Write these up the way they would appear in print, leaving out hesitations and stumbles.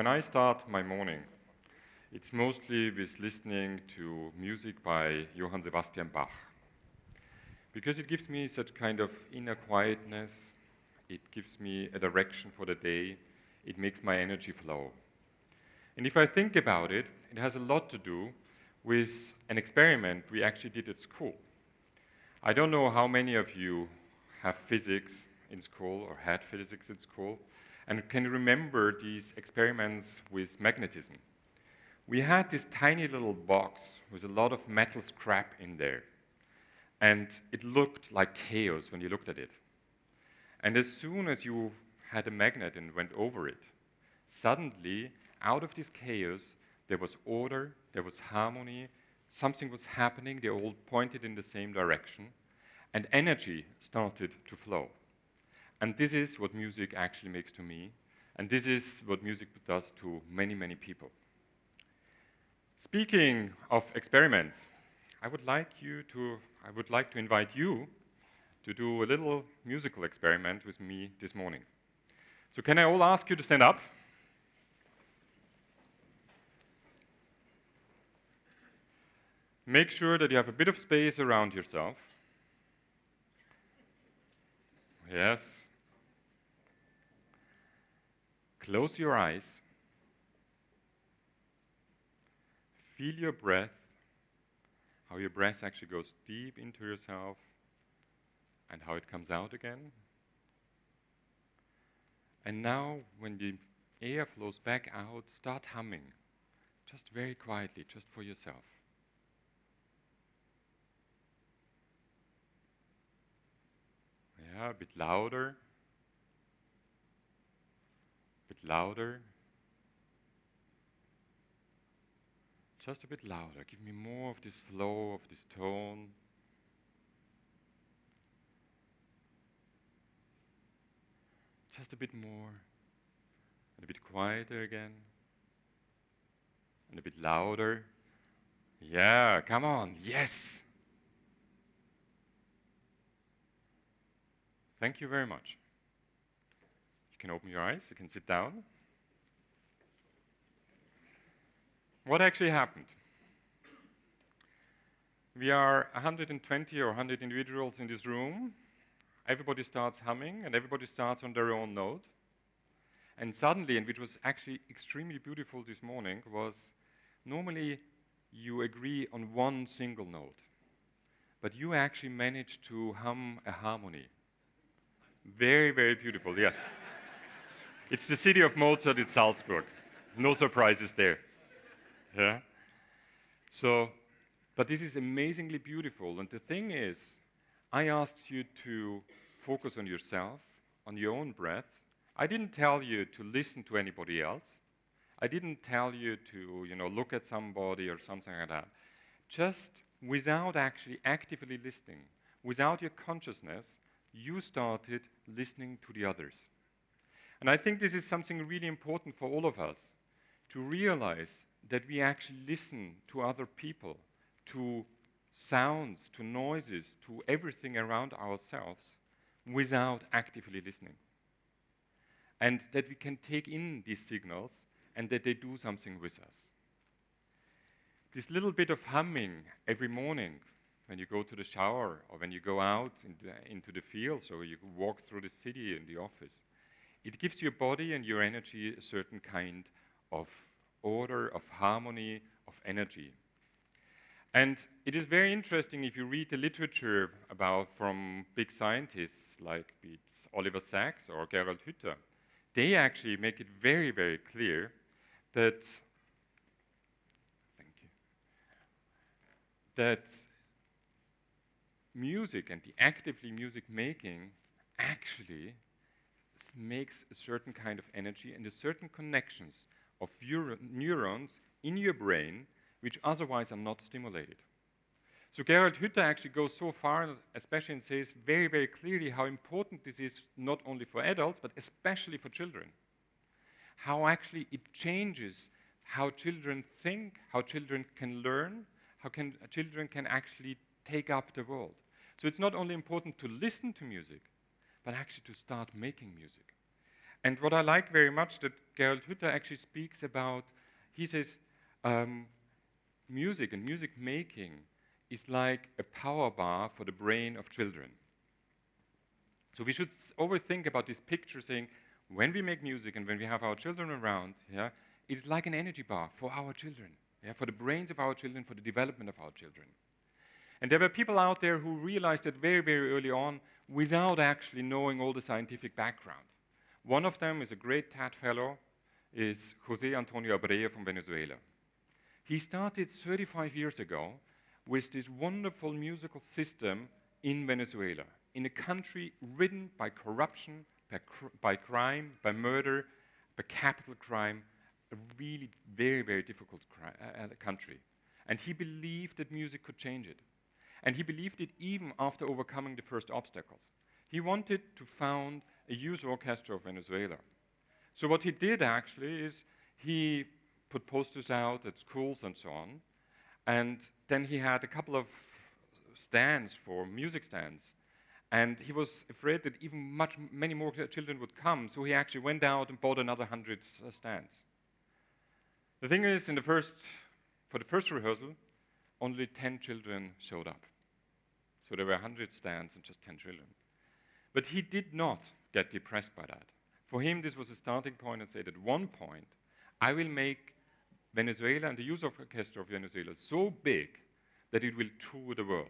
I start my morning, it's mostly with listening to music by Johann Sebastian Bach. Because it gives me such kind of inner quietness, it gives me a direction for the day, it makes my energy flow. And if I think about it, it has a lot to do with an experiment we actually did at school. I don't know how many of you have physics in school or had physics in school and can remember these experiments with magnetism. We had this tiny little box with a lot of metal scrap in there, and it looked like chaos when you looked at it. And as soon as you had a magnet and went over it, suddenly, out of this chaos, there was order, there was harmony, something was happening, they all pointed in the same direction, and energy started to flow. And this is what music actually makes to me, and this is what music does to many, many people. Speaking of experiments, I would like to invite you to do a little musical experiment with me this morning. So can I all ask you to stand up? Make sure that you have a bit of space around yourself. Yes. Close your eyes. Feel your breath, how your breath actually goes deep into yourself and how it comes out again. And now, when the air flows back out, start humming, just very quietly, just for yourself. Yeah, a bit louder. A bit louder. Just a bit louder. Give me more of this flow, of this tone. Just a bit more. And a bit quieter again. And a bit louder. Yeah, come on. Yes. Thank you very much. You can open your eyes. You can sit down. What actually happened? We are 120 or 100 individuals in this room. Everybody starts humming, and everybody starts on their own note. And suddenly, and which was actually extremely beautiful this morning, was normally you agree on one single note, but you actually managed to hum a harmony. Very, very beautiful, yes. It's the city of Mozart, it's Salzburg. No surprises there. Yeah. So, but this is amazingly beautiful. And the thing is, I asked you to focus on yourself, on your own breath. I didn't tell you to listen to anybody else. I didn't tell you to, look at somebody or something like that. Just without actually actively listening, without your consciousness, you started listening to the others. And I think this is something really important for all of us, to realize that we actually listen to other people, to sounds, to noises, to everything around ourselves without actively listening. And that we can take in these signals and that they do something with us. This little bit of humming every morning when you go to the shower or when you go out into the fields or you walk through the city in the office, it gives your body and your energy a certain kind of order, of harmony, of energy. And it is very interesting if you read the literature from big scientists like Oliver Sacks or Gerald Hüther. They actually make it very, very clear that music and the actively music making actually makes a certain kind of energy and a certain connections of neurons in your brain which otherwise are not stimulated. So Gerald Hüther actually goes so far, especially and says very, very clearly how important this is not only for adults, but especially for children. How actually it changes how children think, how children can learn, how children can actually take up the world. So it's not only important to listen to music, but actually to start making music. And what I like very much that Gerald Hütter actually speaks about, he says, music and music making is like a power bar for the brain of children. So we should always think about this picture saying, when we make music and when we have our children around, yeah, it's like an energy bar for our children, yeah, for the brains of our children, for the development of our children. And there were people out there who realized that very, very early on without actually knowing all the scientific background. One of them is a great TED fellow, is José Antonio Barrera from Venezuela. He started 35 years ago with this wonderful musical system in Venezuela, in a country ridden by corruption, by crime, by murder, by capital crime, a really very, very difficult country. And he believed that music could change it. And he believed it even after overcoming the first obstacles. He wanted to found a youth orchestra of Venezuela. So what he did actually is he put posters out at schools and so on, and then he had a couple of stands for music stands. And he was afraid that even many more children would come, so he actually went out and bought another 100 stands. The thing is, for the first rehearsal, only 10 children showed up. So there were 100 stands and just 10 children. But he did not get depressed by that. For him, this was a starting point and said, at one point, I will make Venezuela and the youth orchestra of Venezuela so big that it will tour the world.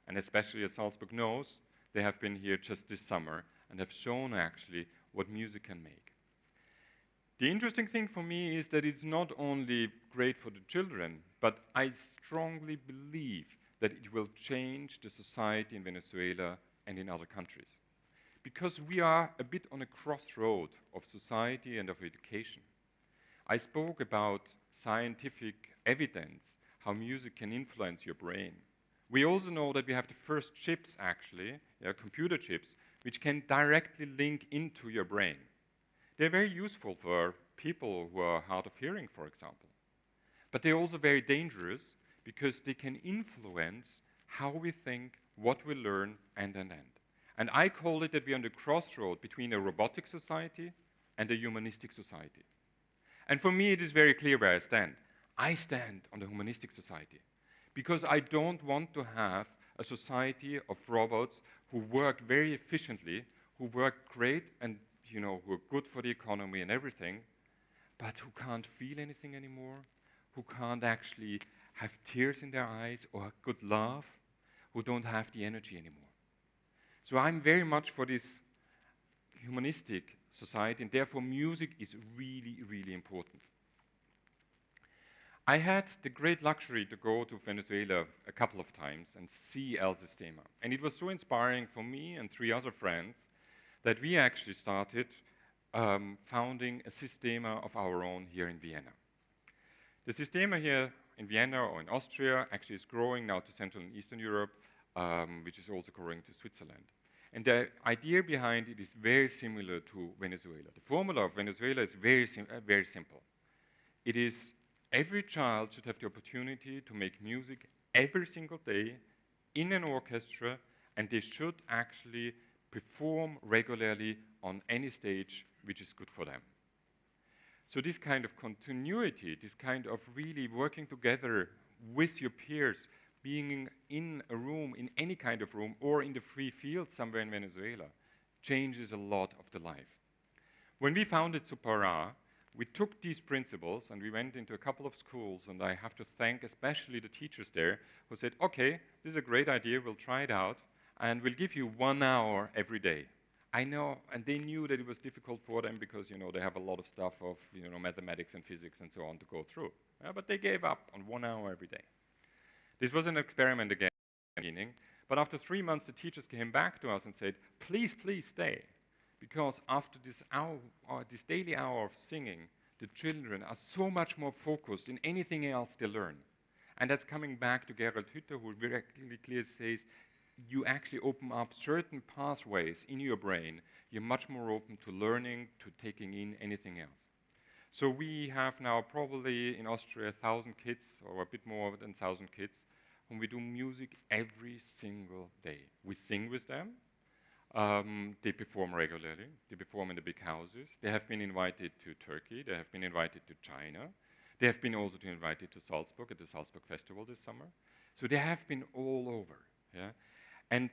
And especially as Salzburg knows, they have been here just this summer and have shown actually what music can make. The interesting thing for me is that it's not only great for the children, but I strongly believe that it will change the society in Venezuela and in other countries. Because we are a bit on a crossroad of society and of education. I spoke about scientific evidence, how music can influence your brain. We also know that we have the first chips actually, computer chips, which can directly link into your brain. They're very useful for people who are hard of hearing, for example. But they're also very dangerous because they can influence how we think, what we learn, and. And I call it that we're on the crossroad between a robotic society and a humanistic society. And for me, it is very clear where I stand. I stand on the humanistic society because I don't want to have a society of robots who work very efficiently, who work great and who are good for the economy and everything, but who can't feel anything anymore, who can't actually have tears in their eyes or a good laugh, who don't have the energy anymore. So I'm very much for this humanistic society, and therefore music is really, really important. I had the great luxury to go to Venezuela a couple of times and see El Sistema. And it was so inspiring for me and 3 other friends that we actually started founding a Sistema of our own here in Vienna. The Sistema here in Vienna or in Austria actually is growing now to Central and Eastern Europe, which is also growing to Switzerland. And the idea behind it is very similar to Venezuela. The formula of Venezuela is very simple. It is every child should have the opportunity to make music every single day in an orchestra, and they should actually perform regularly on any stage which is good for them. So this kind of continuity, this kind of really working together with your peers, being in a room, in any kind of room, or in the free field somewhere in Venezuela, changes a lot of the life. When we founded Barrera, we took these principles and we went into a couple of schools, and I have to thank especially the teachers there who said, okay, this is a great idea, we'll try it out, and we'll give you 1 hour every day. I know, and they knew that it was difficult for them because, they have a lot of stuff of, mathematics and physics and so on to go through. But they gave up on 1 hour every day. This was an experiment again at the beginning, but after 3 months, the teachers came back to us and said, please, please stay, because after this hour, this daily hour of singing, the children are so much more focused in anything else they learn. And that's coming back to Gerald Hütter, who very clearly says, you actually open up certain pathways in your brain. You're much more open to learning, to taking in anything else. So we have now probably in Austria 1,000 kids, or a bit more than 1,000 kids, whom we do music every single day. We sing with them. They perform regularly. They perform in the big houses. They have been invited to Turkey. They have been invited to China. They have been also invited to Salzburg at the Salzburg Festival this summer. So they have been all over. Yeah? And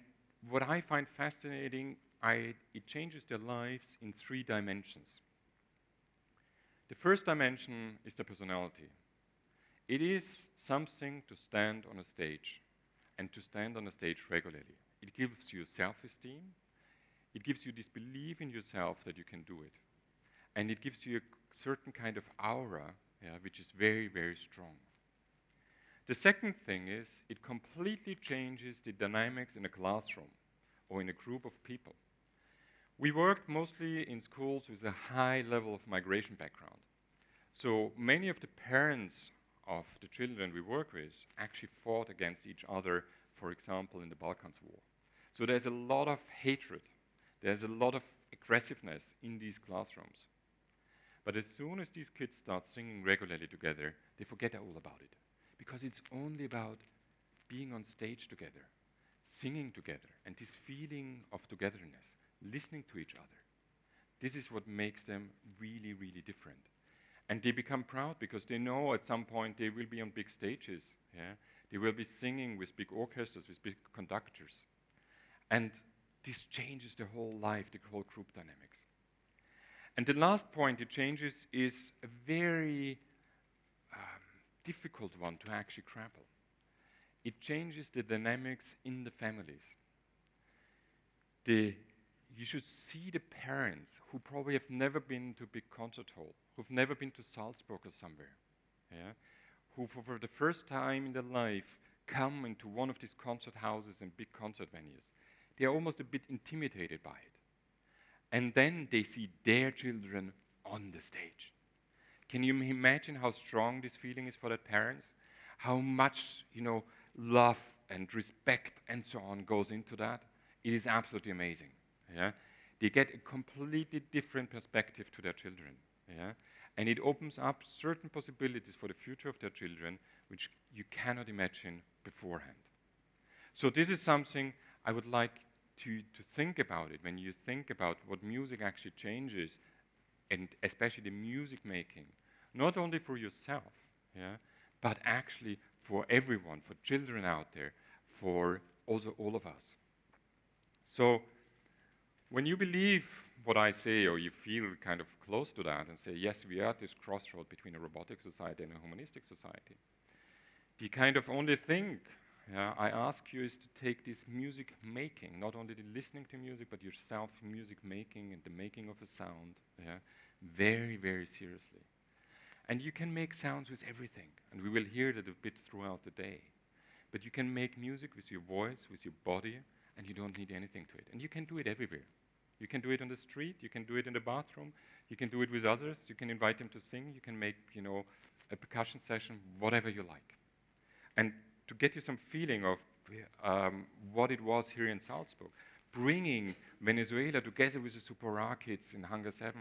what I find fascinating, it changes their lives in 3 dimensions. The first dimension is the personality. It is something to stand on a stage, and to stand on a stage regularly. It gives you self-esteem. It gives you this belief in yourself that you can do it. And it gives you a certain kind of aura, which is very, very strong. The second thing is it completely changes the dynamics in a classroom or in a group of people. We worked mostly in schools with a high level of migration background. So many of the parents of the children we work with actually fought against each other, for example, in the Balkans War. So there's a lot of hatred. There's a lot of aggressiveness in these classrooms. But as soon as these kids start singing regularly together, they forget all about it. Because it's only about being on stage together, singing together, and this feeling of togetherness, listening to each other. This is what makes them really, really different. And they become proud because they know at some point they will be on big stages. Yeah? They will be singing with big orchestras, with big conductors. And this changes the whole life, the whole group dynamics. And the last point it changes is a very difficult one to actually grapple. It changes the dynamics in the families. You should see the parents who probably have never been to a big concert hall, who've never been to Salzburg or somewhere, who for the first time in their life come into one of these concert houses and big concert venues. They are almost a bit intimidated by it. And then they see their children on the stage. Can you imagine how strong this feeling is for their parents? How much, love and respect and so on goes into that? It is absolutely amazing. Yeah? They get a completely different perspective to their children. Yeah? And it opens up certain possibilities for the future of their children which you cannot imagine beforehand. So this is something I would like to think about it when you think about what music actually changes, and especially the music making, not only for yourself, but actually for everyone, for children out there, for also all of us. So when you believe what I say, or you feel kind of close to that and say, yes, we are at this crossroad between a robotic society and a humanistic society, the kind of only thing I ask you is to take this music making, not only the listening to music, but yourself music making and the making of a sound, very, very seriously. And you can make sounds with everything, and we will hear that a bit throughout the day. But you can make music with your voice, with your body, and you don't need anything to it. And you can do it everywhere. You can do it on the street, you can do it in the bathroom, you can do it with others, you can invite them to sing, you can make, a percussion session, whatever you like. And to get you some feeling of what it was here in Salzburg, bringing Venezuela together with the Super Ra kids in Hangar 7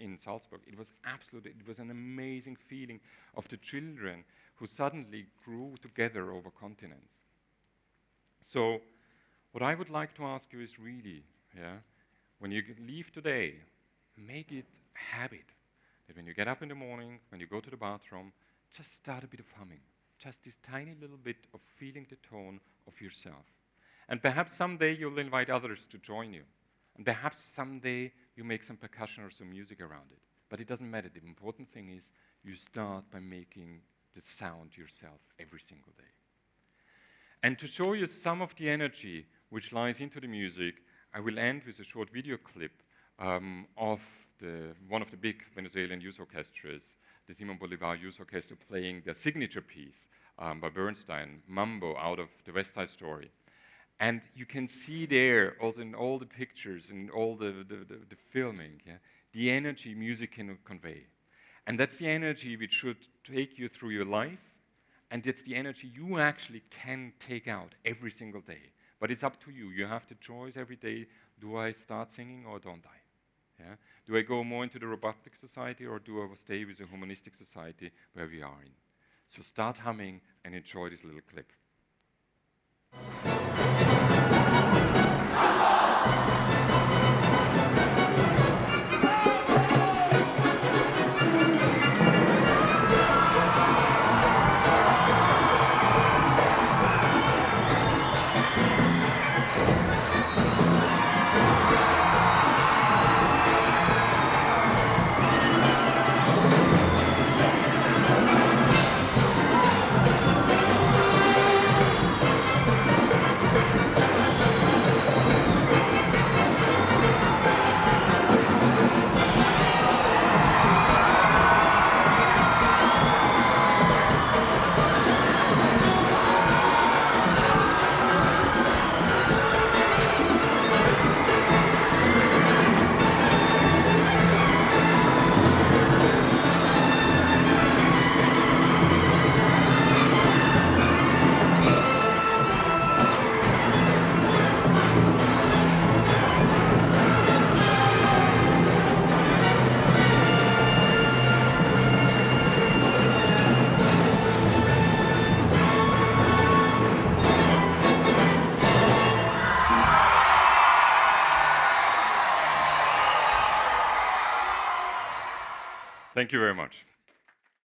in Salzburg, it was an amazing feeling of the children who suddenly grew together over continents. So what I would like to ask you is really, when you leave today, make it a habit that when you get up in the morning, when you go to the bathroom, just start a bit of humming. Just this tiny little bit of feeling the tone of yourself. And perhaps someday you'll invite others to join you. And perhaps someday you make some percussion or some music around it. But it doesn't matter. The important thing is you start by making the sound yourself every single day. And to show you some of the energy which lies into the music, I will end with a short video clip of one of the big Venezuelan youth orchestras, the Simon Bolivar Youth Orchestra, playing their signature piece by Bernstein, Mambo, out of the West Side Story. And you can see there, also in all the pictures and all the filming, the energy music can convey. And that's the energy which should take you through your life, and it's the energy you actually can take out every single day. But it's up to you. You have the choice every day, do I start singing or don't I? Do I go more into the robotic society, or do I stay with the humanistic society where we are in? So start humming and enjoy this little clip. Thank you very much.